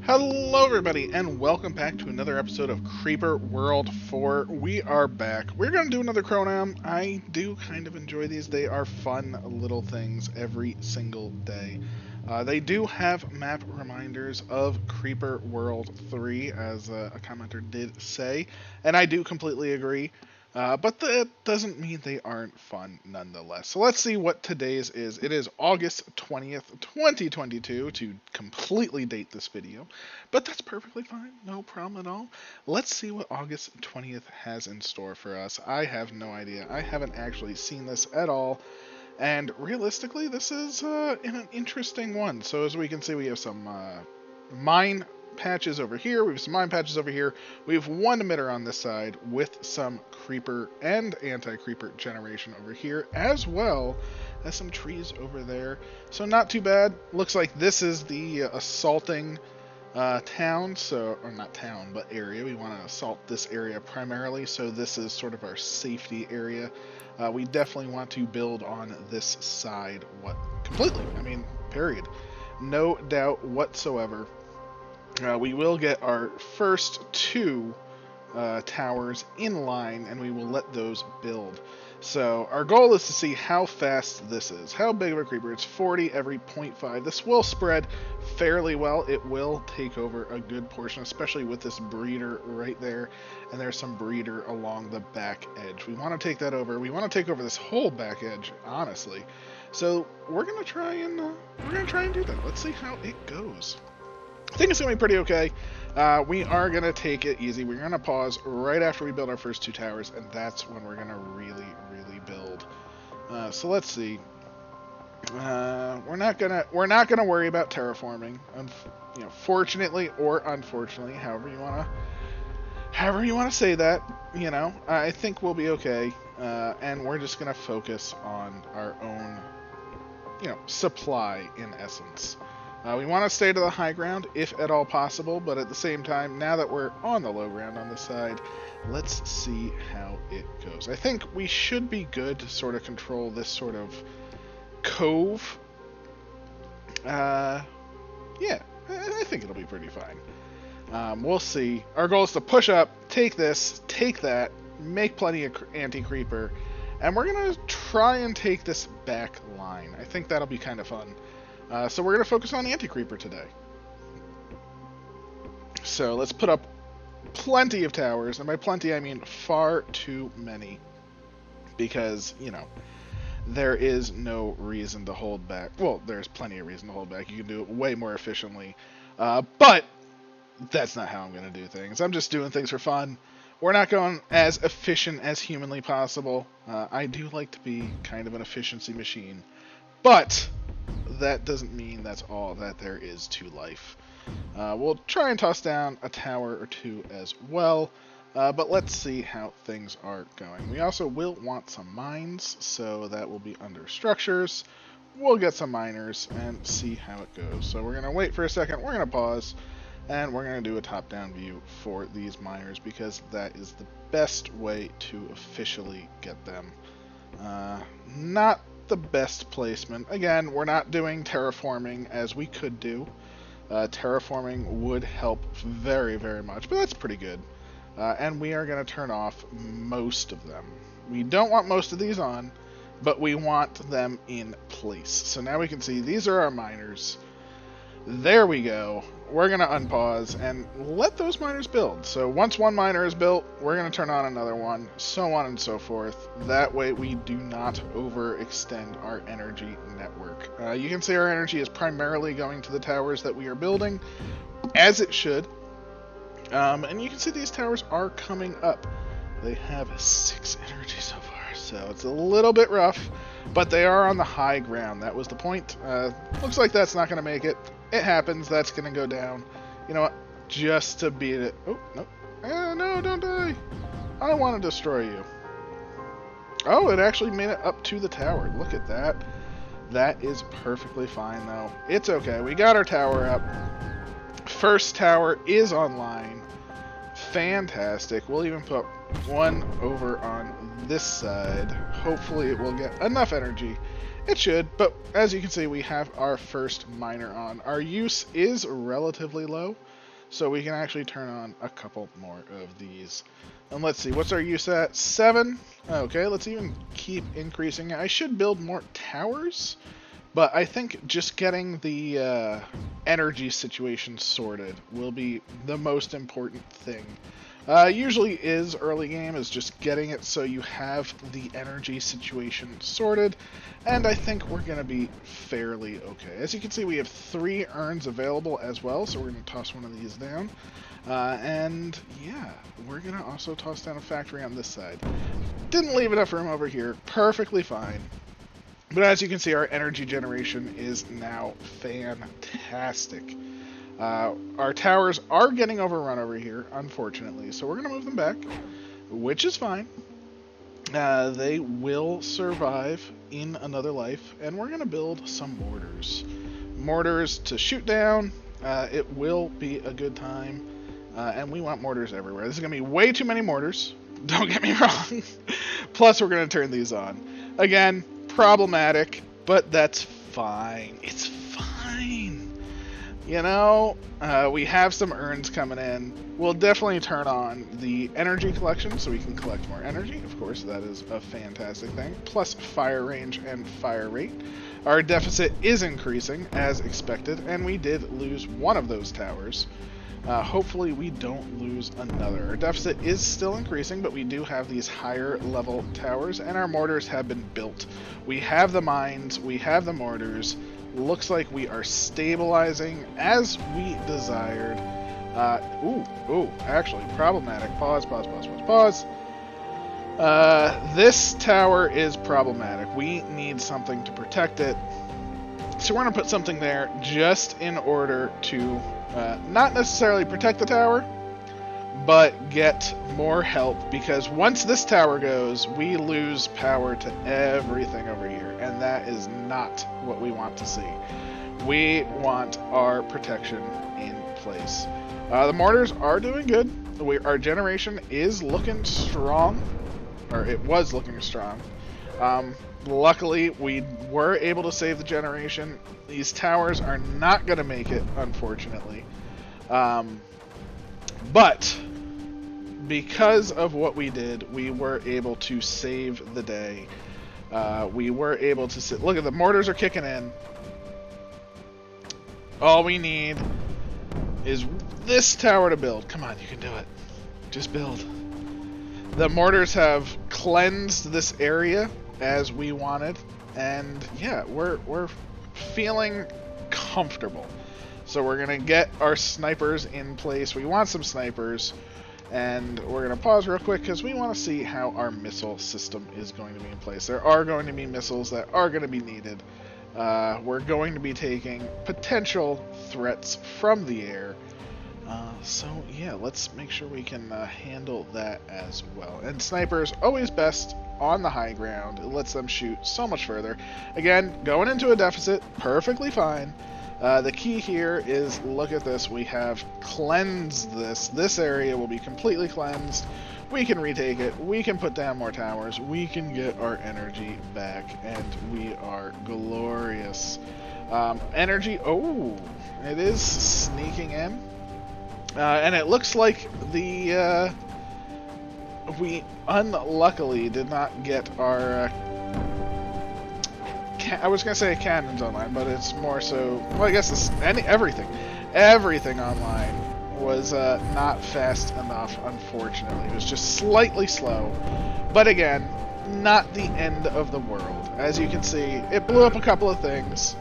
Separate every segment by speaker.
Speaker 1: Hello everybody and welcome back to another episode of Creeper World 4. We are back. We're going to do another Chronom. I do kind of enjoy these. They are fun little things every single day. They do have map reminders of Creeper World 3, as a commenter did say, and I do completely agree. But that doesn't mean they aren't fun nonetheless. So let's see what today's is. It is August 20th, 2022, to completely date this video. But that's perfectly fine, no problem at all. Let's see what August 20th has in store for us. I have no idea. I haven't actually seen this at all. And realistically, this is an interesting one. So as we can see, we have some mine patches over here. We have some mine patches over here. We have one emitter on this side with some creeper and anti-creeper generation over here, as well as some trees over there. So not too bad. Looks like this is the assaulting town, so, or not town, but area. We want to assault this area primarily, so this is sort of our safety area. We definitely want to build on this side completely. I mean, period. No doubt whatsoever. We will get our first two towers in line, and we will let those build. So our goal is to see how fast this is. How big of a creeper? It's 40 every 0.5. This will spread fairly well. It will take over a good portion, especially with this breeder right there. And there's some breeder along the back edge. We want to take that over. We want to take over this whole back edge, honestly. So we're gonna try and do that. Let's see how it goes. I think it's going to be pretty okay. We are going to take it easy. We're going to pause right after we build our first two towers, and that's when we're going to really build. So let's see. We're not gonna worry about terraforming. Fortunately or unfortunately, however you wanna say that. I think we'll be okay. And we're just going to focus on our own, supply in essence. We want to stay to the high ground, if at all possible, but at the same time, now that we're on the low ground on this side, let's see how it goes. I think we should be good to sort of control this sort of cove. Yeah, I think it'll be pretty fine. We'll see. Our goal is to push up, take this, take that, make plenty of anti-creeper, and we're going to try and take this back line. I think that'll be kind of fun. So we're going to focus on anti-creeper today. So let's put up plenty of towers, and by plenty I mean far too many, because, there is no reason to hold back. Well, there's plenty of reason to hold back. You can do it way more efficiently, but that's not how I'm going to do things. I'm just doing things for fun. We're not going as efficient as humanly possible. I do like to be kind of an efficiency machine, but that doesn't mean that's all that there is to life. We'll try and toss down a tower or two as well, but let's see how things are going. We also will want some mines, so that will be under structures. We'll get some miners and see how it goes. So we're going to wait for a second, we're going to pause, and we're going to do a top-down view for these miners, because that is the best way to officially get them. Not the best placement. Again, we're not doing terraforming as we could do. Terraforming would help very much, but that's pretty good. And we are going to turn off most of them. We don't want most of these on, but we want them in place. So now we can see these are our miners. There we go. We're going to unpause and let those miners build. So once one miner is built, we're going to turn on another one, so on and so forth. That way we do not overextend our energy network. You can see our energy is primarily going to the towers that we are building, as it should. And you can see these towers are coming up. They have 6 energy so far, so it's a little bit rough, but they are on the high ground. That was the point. Looks like that's not going to make it. It happens. That's going to go down. You know what? Just to beat it. Oh, no. No, don't die. I want to destroy you. Oh, it actually made it up to the tower. Look at that. That is perfectly fine, though. It's okay. We got our tower up. First tower is online. Fantastic. We'll even put one over on this side. Hopefully it will get enough energy It should, but as you can see, we have our first miner on. Our use is relatively low, so we can actually turn on a couple more of these. And let's see, what's our use at? 7? Okay, let's even keep increasing. I should build more towers, but I think just getting the energy situation sorted will be the most important thing. Usually is early game, is just getting it so you have the energy situation sorted, and I think we're going to be fairly okay. As you can see, we have 3 urns available as well, so we're going to toss one of these down. And yeah, we're going to also toss down a factory on this side. Didn't leave enough room over here, perfectly fine. But as you can see, our energy generation is now fantastic. Our towers are getting overrun over here, unfortunately, so we're going to move them back, which is fine. They will survive in another life, and we're going to build some mortars. Mortars to shoot down. It will be a good time, and we want mortars everywhere. This is going to be way too many mortars, don't get me wrong. Plus, we're going to turn these on. Again, problematic, but that's fine. It's fine. You know, we have some urns coming in. We'll definitely turn on the energy collection so we can collect more energy. Of course, that is a fantastic thing. Plus fire range and fire rate. Our deficit is increasing as expected, and we did lose one of those towers. Hopefully we don't lose another. Our deficit is still increasing, but we do have these higher level towers, and our mortars have been built. We have the mines, we have the mortars. Looks like we are stabilizing as we desired. Actually problematic. Pause. This tower is problematic. We need something to protect it. So we're going to put something there just in order to not necessarily protect the tower, but get more help, because once this tower goes, we lose power to everything over here, and that is not what we want to see. We want our protection in place. The mortars are doing good. Our generation is looking strong, or it was looking strong. Luckily, we were able to save the generation. These towers are not going to make it, unfortunately. But because of what we did, we were able to save the day. We were able to sit. Look at the mortars are kicking in. All we need is this tower to build. Come on, you can do it. Just build. The mortars have cleansed this area as we wanted, and yeah, we're feeling comfortable. So we're gonna get our snipers in place. We want some snipers, and we're gonna pause real quick because we want to see how our missile system is going to be in place. There are going to be missiles that are going to be needed. We're going to be taking potential threats from the air. So yeah, let's make sure we can handle that as well. And snipers, always best on the high ground. It lets them shoot so much further. Again, going into a deficit, perfectly fine. The key here is, look at this, we have cleansed this. This area will be completely cleansed. We can retake it, we can put down more towers, we can get our energy back, and we are glorious. Energy, oh, it is sneaking in. And it looks like the, we unluckily did not get our, I was going to say cannons online, but it's more so, well, I guess it's everything online was not fast enough, unfortunately. It was just slightly slow, but again, not the end of the world. As you can see, it blew up a couple of things.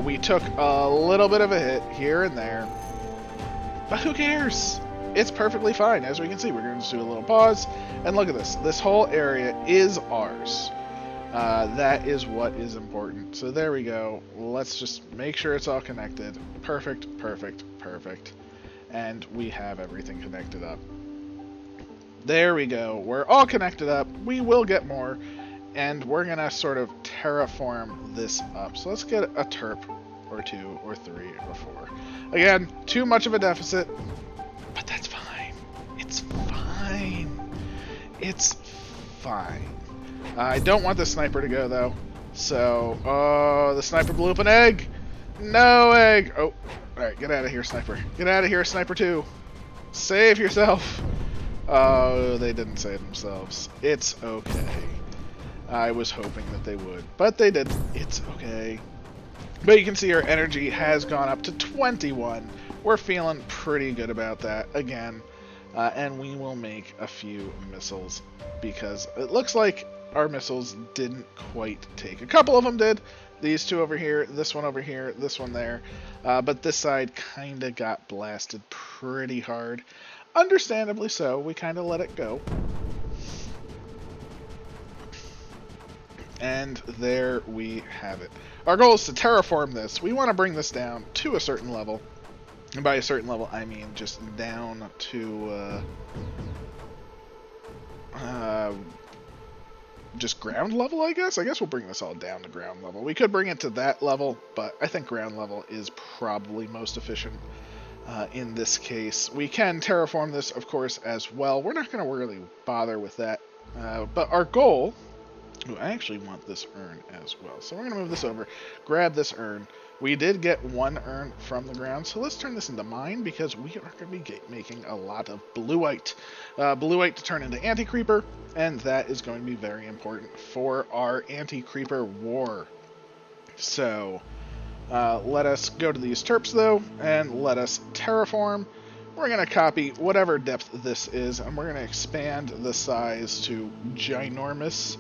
Speaker 1: We took a little bit of a hit here and there, but who cares? It's perfectly fine. As we can see, we're going to just do a little pause, and look at this. This whole area is ours. That is what is important. So there we go. Let's just make sure it's all connected. Perfect. And we have everything connected up. There we go. We're all connected up. We will get more, and we're going to sort of terraform this up. So let's get a terp or 2 or 3 or 4. Again, too much of a deficit, but that's fine. It's fine. It's fine. I don't want the sniper to go, though. So, oh, the sniper blew up an egg. No egg. Oh, all right, get out of here, sniper. Get out of here, sniper 2. Save yourself. Oh, they didn't save themselves. It's okay. I was hoping that they would, but they didn't. It's okay. But you can see our energy has gone up to 21. We're feeling pretty good about that again. And we will make a few missiles because it looks like our missiles didn't quite take. A couple of them did. These 2 over here, this one over here, this one there. But this side kind of got blasted pretty hard. Understandably so. We kind of let it go. And there we have it. Our goal is to terraform this. We want to bring this down to a certain level. And by a certain level, I mean just down to just ground level, I guess. I guess we'll bring this all down to ground level. We could bring it to that level, but I think ground level is probably most efficient in this case. We can terraform this, of course, as well. We're not going to really bother with that. But our goal... Ooh, I actually want this urn as well. So we're going to move this over, grab this urn. We did get 1 urn from the ground, so let's turn this into mine because we are going to be making a lot of blueite. Blueite to turn into anti-creeper, and that is going to be very important for our anti-creeper war. So let us go to these terps, though, and let us terraform. We're going to copy whatever depth this is, and we're going to expand the size to ginormous.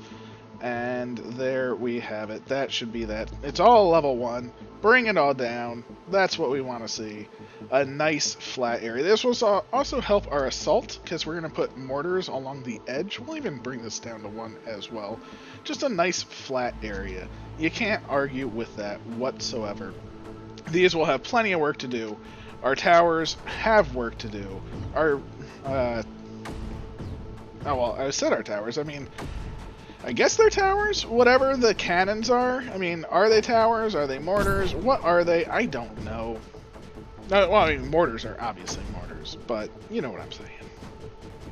Speaker 1: And there we have it. That should be that. It's all level 1. Bring it all down. That's what we want to see. A nice flat area. This will also help our assault, because we're going to put mortars along the edge. We'll even bring this down to 1 as well. Just a nice flat area. You can't argue with that whatsoever. These will have plenty of work to do. Our towers have work to do. Our... oh, well, I said our towers. I mean... I guess they're towers? Whatever the cannons are. I mean, are they towers? Are they mortars? What are they? I don't know. Well, I mean, mortars are obviously mortars, but you know what I'm saying.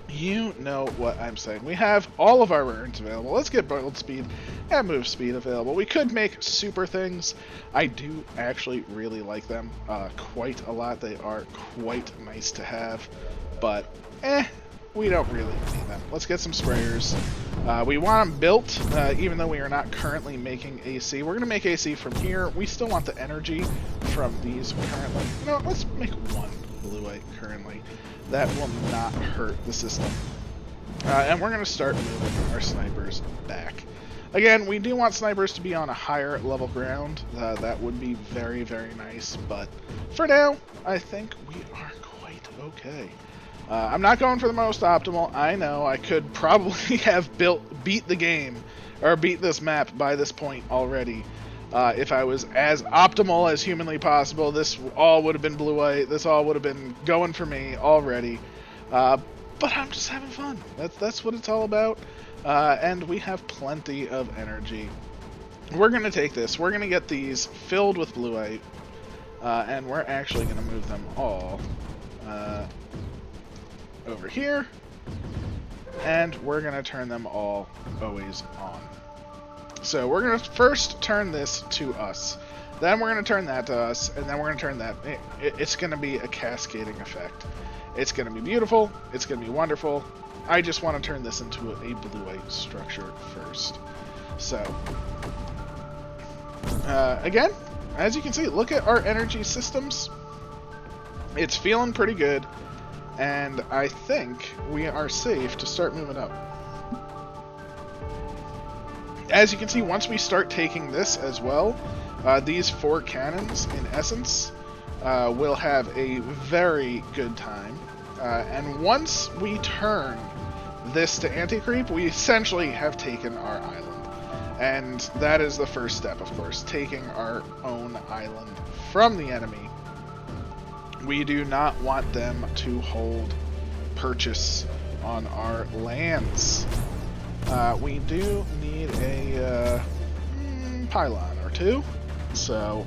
Speaker 1: You know what I'm saying. We have all of our urns available. Let's get build speed and move speed available. We could make super things. I do actually really like them quite a lot. They are quite nice to have, but we don't really need them. Let's get some sprayers. We want them built, even though we are not currently making AC. We're going to make AC from here. We still want the energy from these currently. You know what? Let's make 1 blueite currently. That will not hurt the system. And we're going to start moving our snipers back. Again, we do want snipers to be on a higher level ground. That would be very, very nice. But for now, I think we are quite okay. I'm not going for the most optimal. I know I could probably have beat the game, or beat this map by this point already. If I was as optimal as humanly possible, this all would have been blueite. This all would have been going for me already. But I'm just having fun. That's what it's all about. And we have plenty of energy. We're going to take this. We're going to get these filled with blueite. And we're actually going to move them all over here, and we're going to turn them all always on. So we're going to first turn this to us, then we're going to turn that to us, and then we're going to turn that. It's going to be a cascading effect. It's going to be beautiful. It's going to be wonderful. I just want to turn this into a blueite structure first. So again, as you can see, look at our energy systems. It's feeling pretty good. And I think we are safe to start moving up. As you can see, once we start taking this as well, these 4 cannons, in essence, will have a very good time. And once we turn this to anti-creep, we essentially have taken our island. And that is the first step, of course, taking our own island from the enemy. We do not want them to hold purchase on our lands. We do need a pylon or 2. So,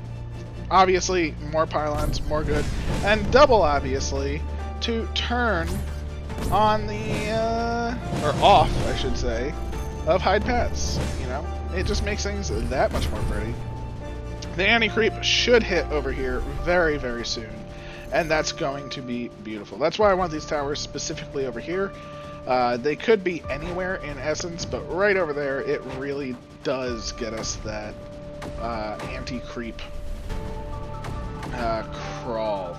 Speaker 1: obviously, more pylons, more good. And double, obviously, to turn on the, or off, I should say, of hide paths. You know, it just makes things that much more pretty. The anti-creep should hit over here very, very soon, and that's going to be beautiful. That's why I want these towers specifically over here. They could be anywhere in essence, but right over there, it really does get us that anti-creep crawl.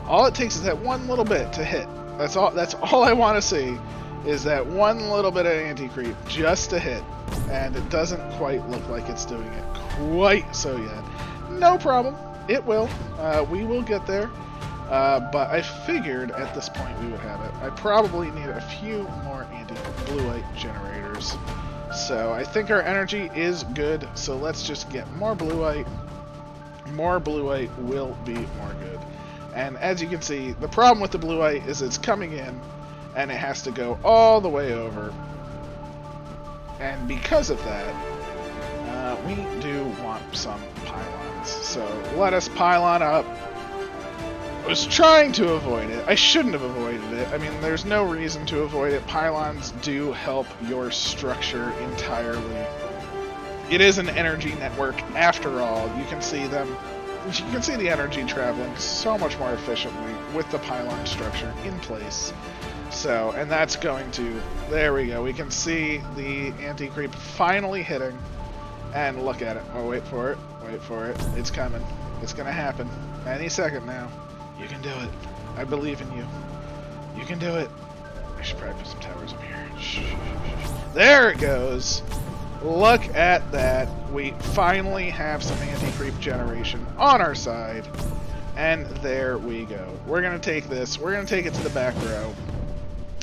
Speaker 1: All it takes is that one little bit to hit. That's all I want to see, is that one little bit of anti-creep just to hit, and it doesn't quite look like it's doing it quite so yet. No problem, it will. We will get there. But I figured at this point we would have it. I probably need a few more anti-blue-white generators. So I think our energy is good, so let's just get more blue-white. More blue-white will be more good. And as you can see, the problem with the blue-white is it's coming in, and it has to go all the way over. And because of that, we do want some pylons. So let us pylon up. I was trying to avoid it. I shouldn't have avoided it. I mean, there's no reason to avoid it. Pylons do help your structure entirely. It is an energy network after all. You can see them. You can see the energy traveling so much more efficiently with the pylon structure in place. So, and that's going to, there we go. We can see the anti-creep finally hitting. And look at it. Oh, wait for it. Wait for it. It's coming. It's going to happen. Any second now. You can do it. I believe in you. You can do it. I should probably put some towers up here. Shh. There it goes. Look at that. We finally have some anti-creep generation on our side. And there we go. We're going to take this. We're going to take it to the back row.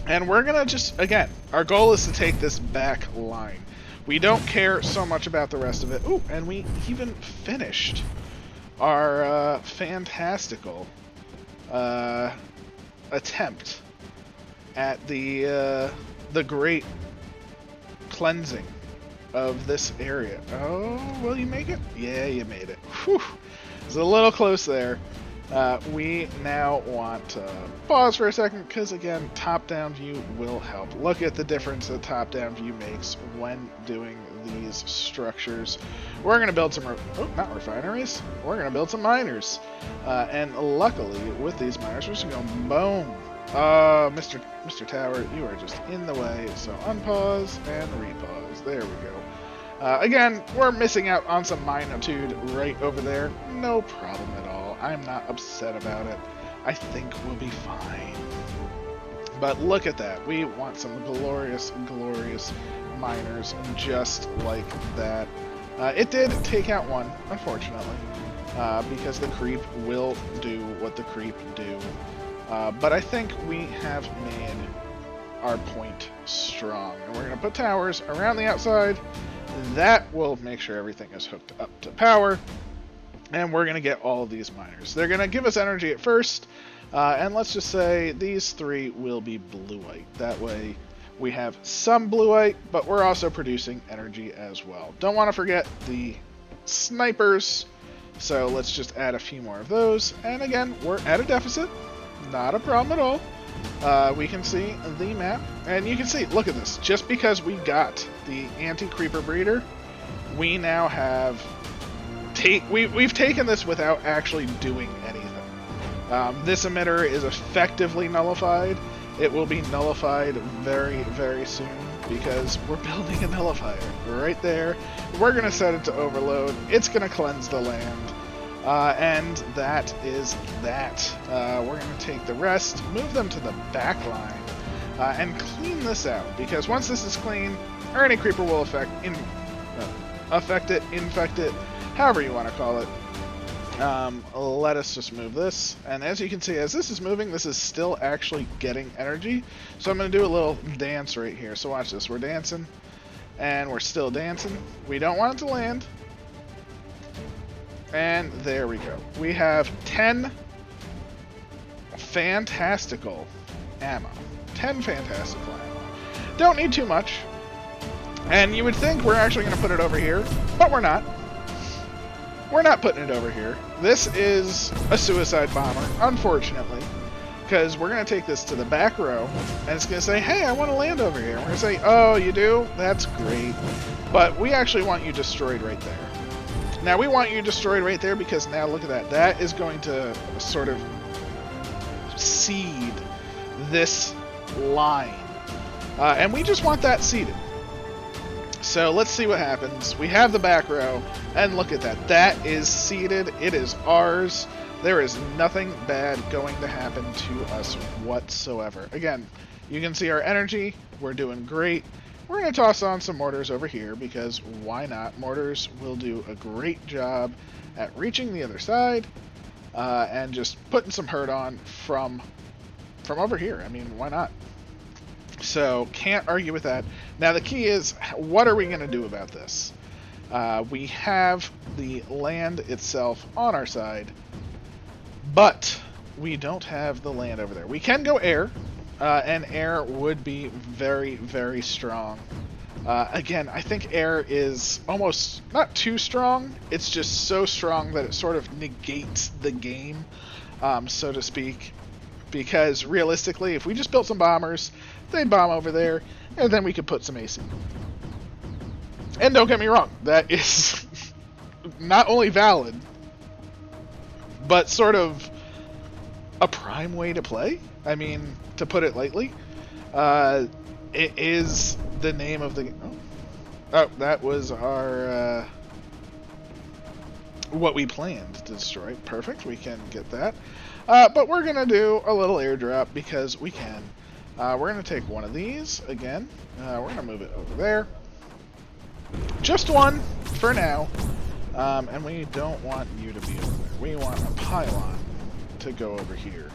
Speaker 1: And we're going to just, again, our goal is to take this back line. We don't care so much about the rest of it. Ooh, and we even finished our fantastical attempt at the great cleansing of this area. Oh, will you make it? Yeah, you made it. Whew. It's a little close there. We now want to pause for a second because, again, top-down view will help. Look at the difference that top-down view makes when doing these structures. We're going to build some, not refineries. We're going to build some miners. And luckily, with these miners, we're just going to go boom. Mr. Tower, you are just in the way. So unpause and repause. There we go. Again, we're missing out on some minitude right over there. No problem at all. I'm not upset about it. I think we'll be fine. But look at that. We want some glorious, glorious miners just like that. It did take out one, unfortunately, because the creep will do what the creep do. But I think we have made our point strong. And we're going to put towers around the outside. That will make sure everything is hooked up to power. And we're going to get all of these miners. They're going to give us energy at first. And let's just say these three will be blue-white. That way we have some blue-white, but we're also producing energy as well. Don't want to forget the snipers. So let's just add a few more of those. And again, we're at a deficit. Not a problem at all. We can see the map. And you can see, look at this. Just because we got the anti-creeper breeder, we now have... We've taken this without actually doing anything. This emitter is effectively nullified. It will be nullified very, very soon because we're building a nullifier right there. We're going to set it to overload. It's going to cleanse the land. And that is that. We're going to take the rest, move them to the back line, and clean this out. Because once this is clean, our anti-creeper will affect it, infect it, however you want to call it. Let us just move this. And as you can see, as this is moving, this is still actually getting energy. So I'm going to do a little dance right here. So watch this. We're dancing. And we're still dancing. We don't want it to land. And there we go. We have 10 fantastical ammo. 10 fantastical ammo. Don't need too much. And you would think we're actually going to put it over here, but we're not. We're not putting it over here. This is a suicide bomber, unfortunately. because we're going to take this to the back row, and it's going to say, hey, I want to land over here. And we're going to say, oh, you do? That's great. But we actually want you destroyed right there. Now, we want you destroyed right there because now, look at that. That is going to sort of seed this line. And we just want that seeded. So let's see what happens. We have the back row, and look at that. That is seeded. It is ours. There is nothing bad going to happen to us whatsoever. Again, you can see our energy. We're doing great. We're going to toss on some mortars over here because why not? Mortars will do a great job at reaching the other side and just putting some hurt on from over here. I mean, why not? So, can't argue with that. Now, the key is, what are we going to do about this? We have the land itself on our side, but we don't have the land over there. We can go air, and air would be very, very strong. Again, I think air is almost not too strong. It's just so strong that it sort of negates the game, so to speak. Because realistically, if we just built some bombers, they'd bomb over there, and then we could put some AC. And don't get me wrong, that is not only valid, but sort of a prime way to play. I mean, to put it lightly, it is the name of the game. Oh, that was our what we planned to destroy. Perfect, we can get that. But we're going to do a little airdrop because we can. We're going to take one of these again. We're going to move it over there. Just one for now. And we don't want you to be over there. We want a pylon to go over here.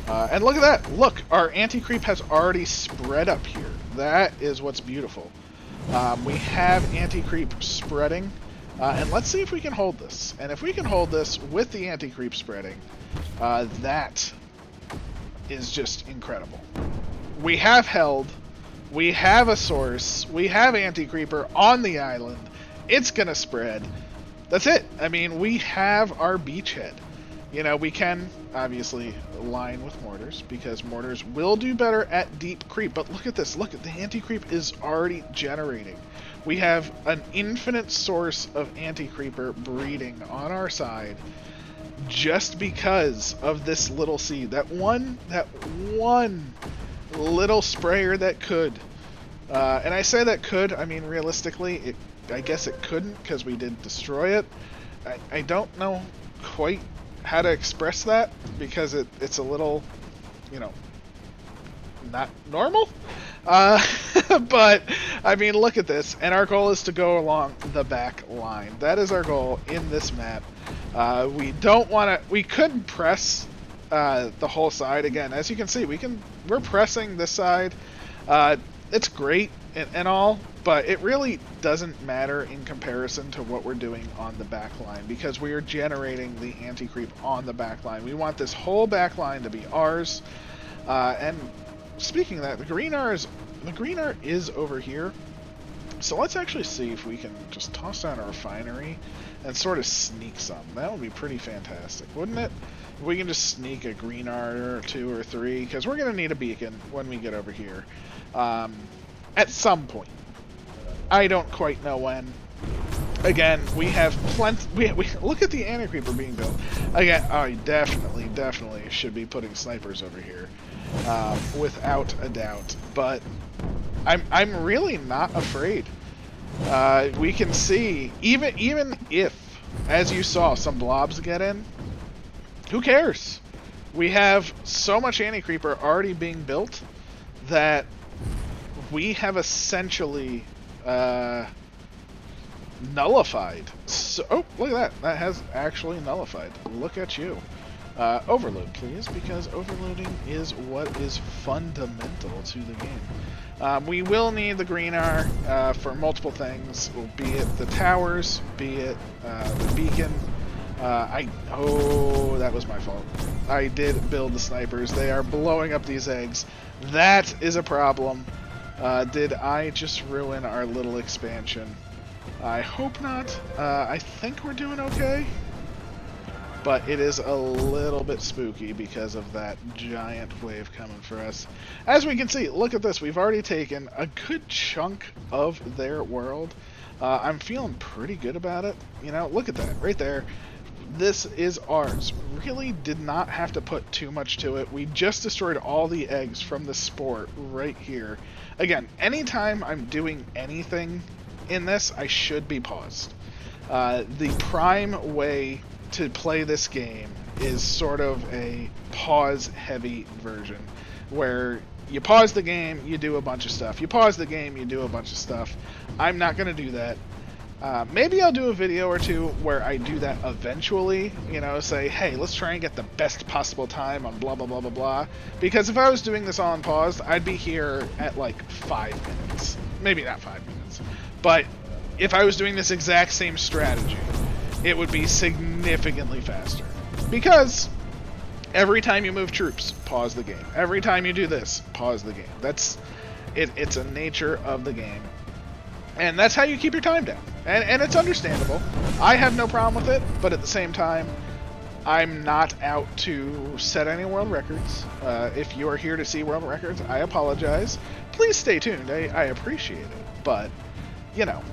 Speaker 1: And look at that. Look, our anti-creep has already spread up here. That is what's beautiful. We have anti-creep spreading. And let's see if we can hold this. And if we can hold this with the anti-creep spreading, that is just incredible. We have held, we have a source, we have anti-creeper on the island. It's gonna spread. That's it. I mean, we have our beachhead. You know, we can obviously line with mortars because mortars will do better at deep creep. But look at this. Look at the anti-creep is already generating. We have an infinite source of anti-creeper breeding on our side just because of this little seed. That one little sprayer that could. And I say that could, I mean, realistically, I guess it couldn't because we did destroy it. I don't know quite how to express that because it's a little, you know, not normal. But I mean, look at this, and our goal is to go along the back line. That is our goal in this map. We don't want to. We could press the whole side again. As you can see, we're pressing this side. It's great and all, but it really doesn't matter in comparison to what we're doing on the back line because we are generating the anti-creep on the back line. We want this whole back line to be ours. And speaking of that, the green R is over here. So let's actually see if we can just toss down a refinery and sort of sneak some. That would be pretty fantastic, wouldn't it? If we can just sneak a green R or 2 or 3, because we're going to need a beacon when we get over here. At some point. I don't quite know when. Again, we have plenty. We look at the anti-creeper being built. Again, I definitely should be putting snipers over here, without a doubt. But I'm really not afraid. We can see even if, as you saw, some blobs get in. Who cares? We have so much anti-creeper already being built that we have essentially nullified. So, oh, look at that. That has actually nullified. Look at you. Overload, please, because overloading is what is fundamental to the game. We will need the green R for multiple things, be it the towers, be it the beacon. Oh, that was my fault. I did build the snipers. They are blowing up these eggs. That is a problem. Did I just ruin our little expansion? I hope not. I think we're doing okay. but it is a little bit spooky because of that giant wave coming for us. As we can see, look at this. We've already taken a good chunk of their world. I'm feeling pretty good about it. You know, look at that right there. This is ours. Really did not have to put too much to it. We just destroyed all the eggs from the sport right here. Again, anytime I'm doing anything in this, I should be paused. The prime way to play this game is sort of a pause-heavy version, where you pause the game, you do a bunch of stuff. You pause the game, you do a bunch of stuff. I'm not going to do that. Maybe I'll do a video or two where I do that eventually, you know, say, hey, let's try and get the best possible time on blah, blah, blah, blah, blah. Because if I was doing this all on pause, I'd be here at like 5 minutes. Maybe not 5 minutes. But if I was doing this exact same strategy, it would be significantly faster. Because every time you move troops, pause the game. Every time you do this, pause the game. That's it. It's a nature of the game. And that's how you keep your time down. And it's understandable. I have no problem with it, but at the same time, I'm not out to set any world records. If you are here to see world records, I apologize. Please stay tuned. I appreciate it. But, you know,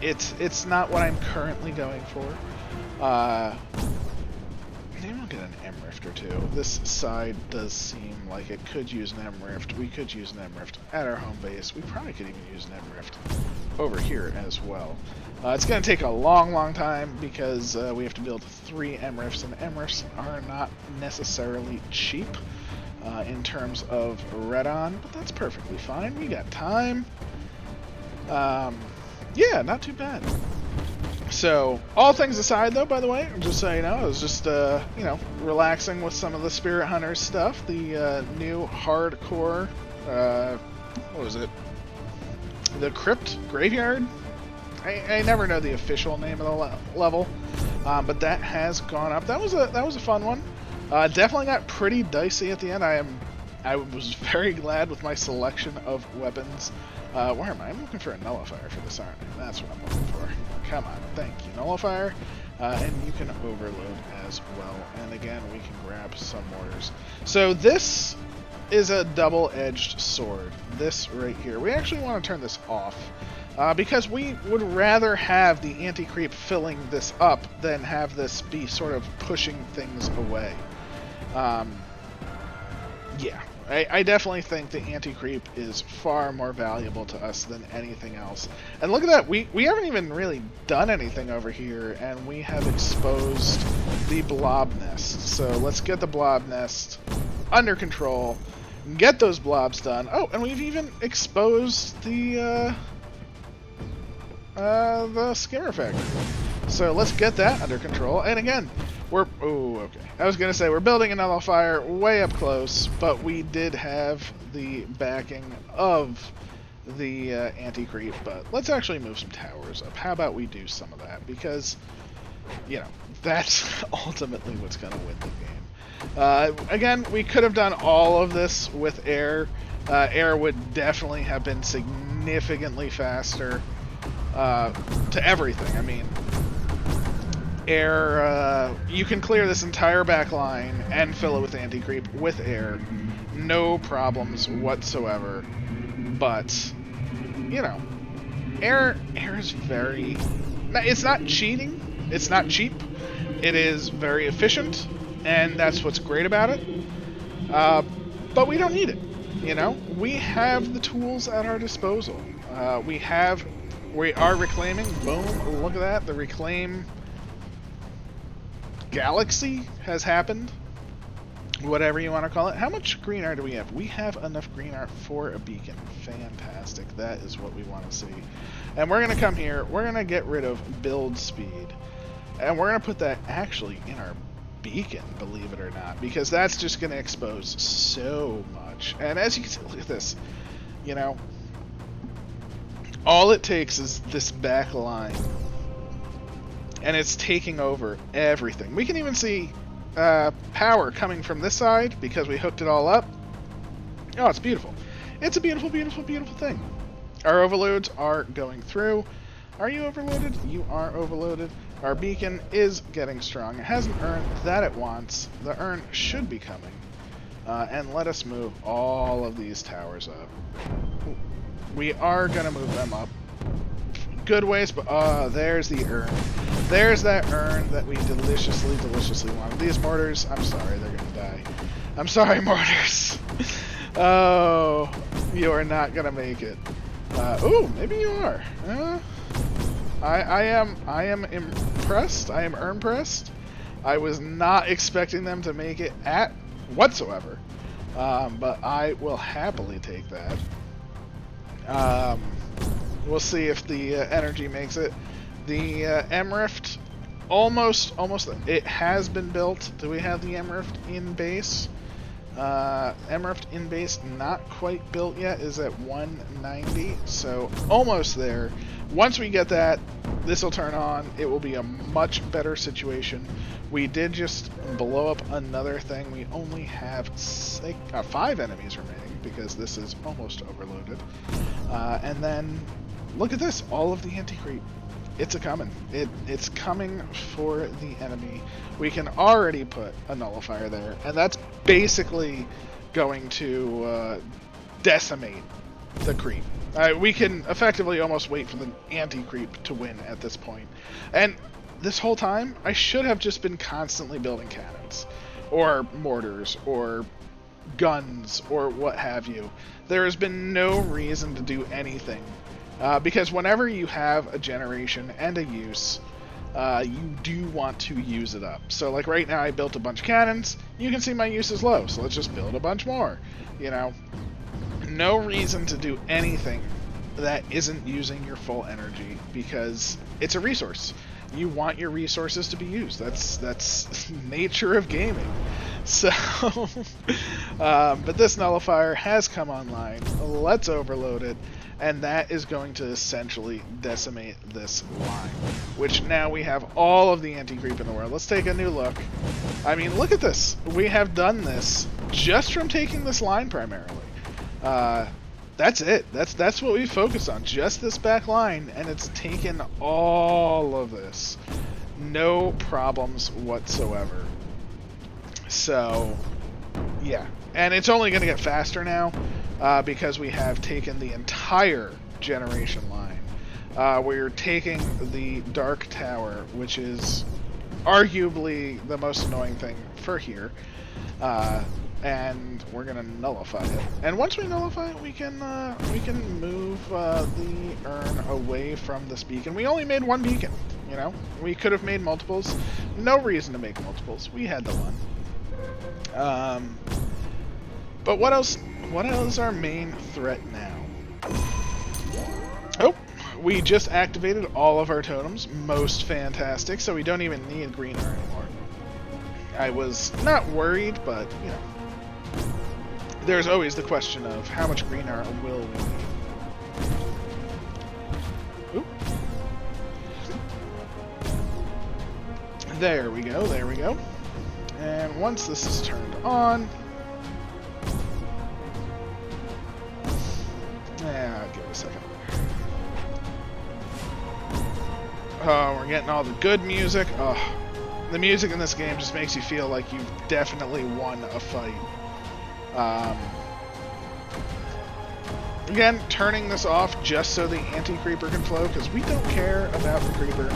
Speaker 1: it's not what I'm currently going for. Maybe I'll get an M-Rift or two. This side does seem like it could use an M-Rift. We could use an M-Rift at our home base. We probably could even use an M-Rift over here as well. It's going to take a long, long time because we have to build 3 M-Rifts, and M-Rifts are not necessarily cheap in terms of Redon, but that's perfectly fine. We got time. Yeah, not too bad. So, all things aside, though, by the way, just so you know, I was just, you know, relaxing with some of the Spirit Hunters stuff. The new hardcore, what was it? The Crypt Graveyard? I never know the official name of the level, but that has gone up. That was a fun one. Definitely got pretty dicey at the end. I was very glad with my selection of weapons. Where am I? I'm looking for a nullifier for this, aren't I? That's what I'm looking for. Come on, thank you. Nullifier, and you can overload as well. And again, we can grab some mortars. So this is a double-edged sword. This right here. We actually want to turn this off. Because we would rather have the anti-creep filling this up than have this be sort of pushing things away. Yeah, I definitely think the anti-creep is far more valuable to us than anything else. And look at that, we haven't even really done anything over here, and we have exposed the blob nest. So let's get the blob nest under control, get those blobs done. Oh, and we've even exposed the skimmer factory. So let's get that under control. And again, okay. I was going to say, we're building a nullifier way up close, but we did have the backing of the anti-creep. But let's actually move some towers up. How about we do some of that? Because, you know, that's ultimately what's going to win the game. Again, we could have done all of this with air. Air would definitely have been significantly faster to everything. I mean, air, you can clear this entire back line and fill it with anti-creep with air. No problems whatsoever. But, you know, air is very... It's not cheating. It's not cheap. It is very efficient, and that's what's great about it. But we don't need it, you know? We have the tools at our disposal. We are reclaiming. Boom, look at that. The reclaim galaxy has happened. Whatever you want to call it. How much green art do we have? We have enough green art for a beacon. Fantastic. That is what we want to see. And we're going to come here. We're going to get rid of build speed. And we're going to put that actually in our beacon, believe it or not. Because that's just going to expose so much. And as you can see, look at this. You know, all it takes is this back line. And it's taking over everything. We can even see power coming from this side because we hooked it all up. Oh, it's beautiful. It's a beautiful, beautiful, beautiful thing. Our overloads are going through. Are you overloaded? You are overloaded. Our beacon is getting strong. It has an urn that it wants. The urn should be coming. And let us move all of these towers up. We are going to move them up good ways, but there's the urn. There's that urn that we deliciously wanted. These mortars, I'm sorry, they're going to die. I'm sorry, mortars. Oh, you are not going to make it. Ooh, maybe you are. I am impressed. I am urn-pressed. I was not expecting them to make it at whatsoever. But I will happily take that. We'll see if the energy makes it. The M-Rift, almost, it has been built. Do we have the M-Rift in base? M-Rift in base, not quite built yet, is at 190, so almost there. Once we get that, this will turn on. It will be a much better situation. We did just blow up another thing. We only have 5 enemies remaining because this is almost overloaded. And then, look at this, all of the anti-creep. It's a-coming. It's coming for the enemy. We can already put a nullifier there, and that's basically going to decimate the creep. We can effectively almost wait for the anti-creep to win at this point. And this whole time, I should have just been constantly building cannons, or mortars, or guns, or what have you. There has been no reason to do anything. Because whenever you have a generation and a use, you do want to use it up. So like right now I built a bunch of cannons, you can see my use is low, so let's just build a bunch more. You know, no reason to do anything that isn't using your full energy, because it's a resource. You want your resources to be used. That's nature of gaming. So, but this nullifier has come online. Let's overload it. And that is going to essentially decimate this line, which now we have all of the anti-creep in the world. Let's take a new look. I mean, look at this. We have done this just from taking this line primarily. That's it. That's what we focus on, just this back line, and it's taken all of this. No problems whatsoever. So, yeah. And it's only going to get faster now. Because we have taken the entire generation line. We're taking the Dark Tower, which is arguably the most annoying thing for here, and we're gonna nullify it. And once we nullify it, we can move the urn away from this beacon. We only made one beacon, you know. We could have made multiples. No reason to make multiples. We had the one. But what else? What is our main threat now? Oh, we just activated all of our totems. Most fantastic, so we don't even need greener anymore. I was not worried, but, you know, there's always the question of how much greener will we need. Oop. There we go, there we go. And once this is turned on, give it a second. Oh, we're getting all the good music. Oh, the music in this game just makes you feel like you've definitely won a fight. Again, turning this off just so the anti-creeper can flow, because we don't care about the creeper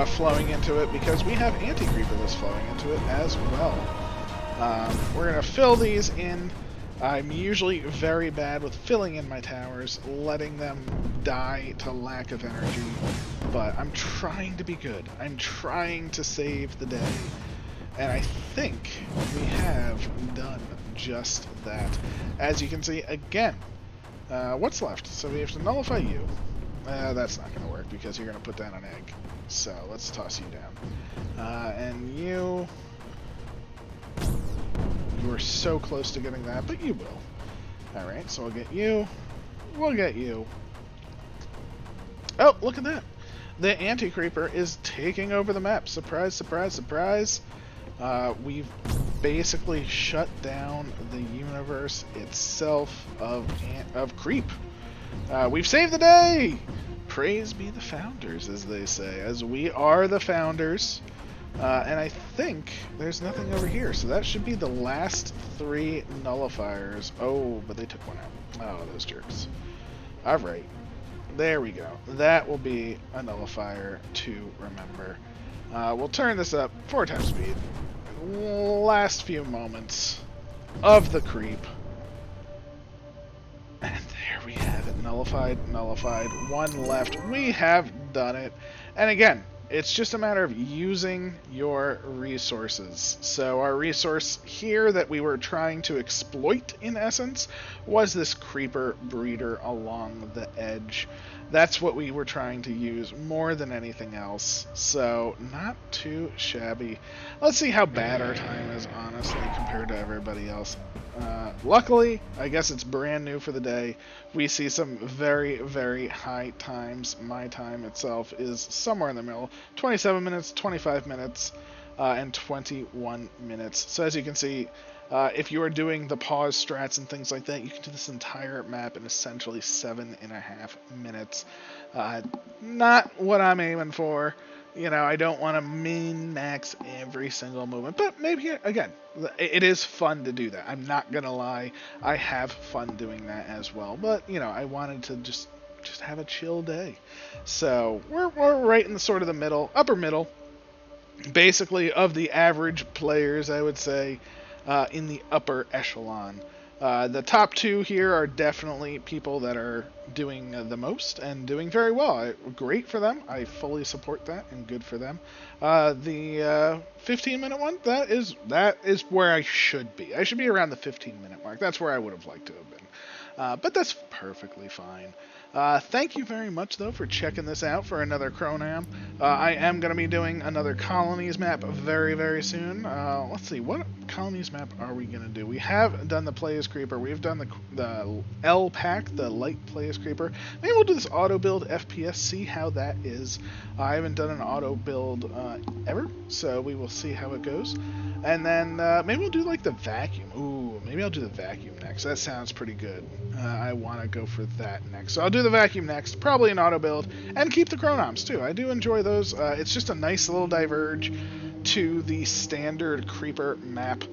Speaker 1: flowing into it, because we have anti-creeper that's flowing into it as well. We're going to fill these in. I'm usually very bad with filling in my towers, letting them die to lack of energy, but I'm trying to be good. I'm trying to save the day, and I think we have done just that. As you can see, again, what's left? So we have to nullify you. That's not going to work because you're going to put down an egg. So let's toss you down. And you... You were so close to getting that, but you will. Alright, so we'll get you. We'll get you. Oh, look at that. The anti-creeper is taking over the map. Surprise, surprise, surprise. We've basically shut down the universe itself of creep. We've saved the day! Praise be the founders, as they say, as we are the founders. And I think there's nothing over here, so that should be the last 3 nullifiers. Oh, but they took one out. Oh, those jerks. Alright. There we go. That will be a nullifier to remember. We'll turn this up 4 times speed. Last few moments of the creep. And there we have it. Nullified, nullified. 1 left. We have done it. And again, it's just a matter of using your resources. So our resource here that we were trying to exploit, in essence, was this creeper breeder along the edge. That's what we were trying to use more than anything else. So not too shabby. Let's see how bad our time is, honestly, compared to everybody else. Luckily, I guess it's brand new for the day. We see some very, very high times. My time itself is somewhere in the middle. 27 minutes, 25 minutes, and 21 minutes. So as you can see, if you are doing the pause strats and things like that, you can do this entire map in essentially 7.5 minutes. Not what I'm aiming for. You know, I don't want to min-max every single movement, but maybe, again, it is fun to do that. I'm not going to lie. I have fun doing that as well, but, you know, I wanted to just have a chill day. So we're right in the sort of the middle, upper middle, basically, of the average players, I would say, in the upper echelon. The top 2 here are definitely people that are doing the most and doing very well. Great for them. I fully support that, and good for them. The 15-minute one, that is where I should be. I should be around the 15-minute mark. That's where I would have liked to have been. But that's perfectly fine. Thank you very much, though, for checking this out for another Chronom. I am going to be doing another colonies map very, very soon. Let's see, what colonies map are we going to do? We have done the Playas Creeper. We've done the L pack, the light Playas Creeper. Maybe we'll do this auto build FPS, see how that is. I haven't done an auto build ever, so we will see how it goes. And then maybe we'll do like the vacuum. Ooh, maybe I'll do the vacuum next. That sounds pretty good. I want to go for that next. So I'll do the vacuum next, probably an auto build, and keep the Chronoms too. I do enjoy those. It's just a nice little diverge to the standard creeper map,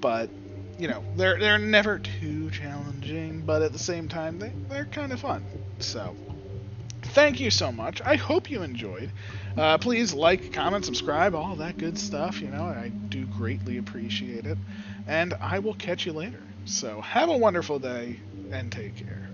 Speaker 1: but you know, they're never too challenging, but at the same time they're kind of fun. So thank you so much. I hope you enjoyed. Please like, comment, subscribe, all that good stuff. You know, I do greatly appreciate it. And I will catch you later. So have a wonderful day and take care.